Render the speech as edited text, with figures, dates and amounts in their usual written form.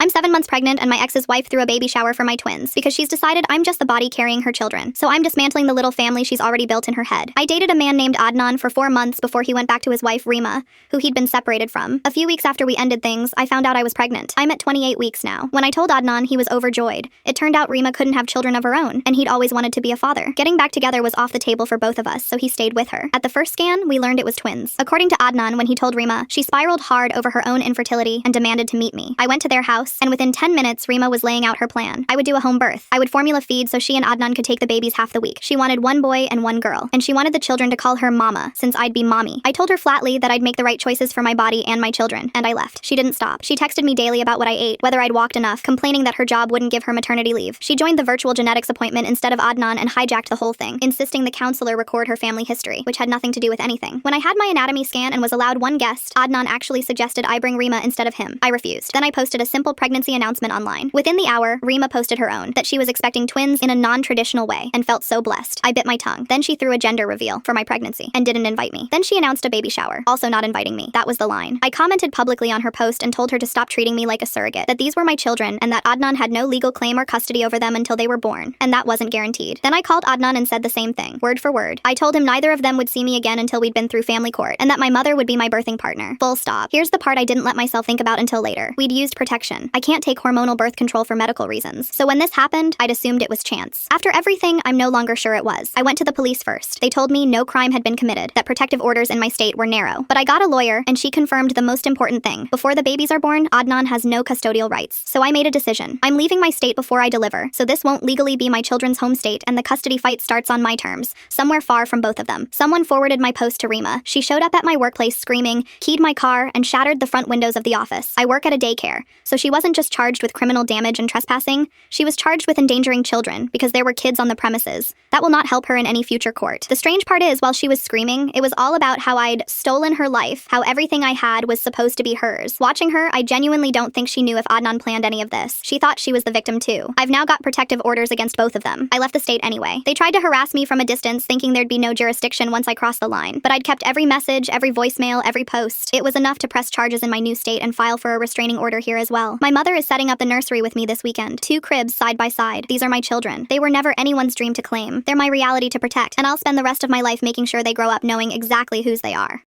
I'm 7 months pregnant and my ex's wife threw a baby shower for my twins because she's decided I'm just the body carrying her children. So I'm dismantling the little family she's already built in her head. I dated a man named Adnan for 4 months before he went back to his wife Rima, who he'd been separated from. A few weeks after we ended things, I found out I was pregnant. I'm at 28 weeks now. When I told Adnan, he was overjoyed. It turned out Rima couldn't have children of her own, and he'd always wanted to be a father. Getting back together was off the table for both of us, so he stayed with her. At the first scan, we learned it was twins. According to Adnan, when he told Rima, she spiraled hard over her own infertility and demanded to meet me. I went to their house, and within 10 minutes, Rima was laying out her plan. I would do a home birth. I would formula feed so she and Adnan could take the babies half the week. She wanted 1 boy and 1 girl, and she wanted the children to call her Mama, since I'd be Mommy. I told her flatly that I'd make the right choices for my body and my children, and I left. She didn't stop. She texted me daily about what I ate, whether I'd walked enough, complaining that her job wouldn't give her maternity leave. She joined the virtual genetics appointment instead of Adnan and hijacked the whole thing, insisting the counselor record her family history, which had nothing to do with anything. When I had my anatomy scan and was allowed 1 guest, Adnan actually suggested I bring Rima instead of him. I refused. Then I posted a simple pregnancy announcement online. Within the hour, Rima posted her own, that she was expecting twins in a non-traditional way, and felt so blessed. I bit my tongue. Then she threw a gender reveal for my pregnancy, and didn't invite me. Then she announced a baby shower, also not inviting me. That was the line. I commented publicly on her post and told her to stop treating me like a surrogate, that these were my children, and that Adnan had no legal claim or custody over them until they were born, and that wasn't guaranteed. Then I called Adnan and said the same thing, word for word. I told him neither of them would see me again until we'd been through family court, and that my mother would be my birthing partner. Full stop. Here's the part I didn't let myself think about until later. We'd used protection. I can't take hormonal birth control for medical reasons. So when this happened, I'd assumed it was chance. After everything, I'm no longer sure it was. I went to the police first. They told me no crime had been committed, that protective orders in my state were narrow. But I got a lawyer, and she confirmed the most important thing. Before the babies are born, Adnan has no custodial rights. So I made a decision. I'm leaving my state before I deliver, so this won't legally be my children's home state, and the custody fight starts on my terms, somewhere far from both of them. Someone forwarded my post to Rima. She showed up at my workplace screaming, keyed my car, and shattered the front windows of the office. I work at a daycare, so she wasn't just charged with criminal damage and trespassing, she was charged with endangering children because there were kids on the premises. That will not help her in any future court. The strange part is, while she was screaming, it was all about how I'd stolen her life, how everything I had was supposed to be hers. Watching her, I genuinely don't think she knew if Adnan planned any of this. She thought she was the victim too. I've now got protective orders against both of them. I left the state anyway. They tried to harass me from a distance, thinking there'd be no jurisdiction once I crossed the line, but I'd kept every message, every voicemail, every post. It was enough to press charges in my new state and file for a restraining order here as well. My mother is setting up the nursery with me this weekend. 2 cribs side by side. These are my children. They were never anyone's dream to claim. They're my reality to protect, and I'll spend the rest of my life making sure they grow up knowing exactly whose they are.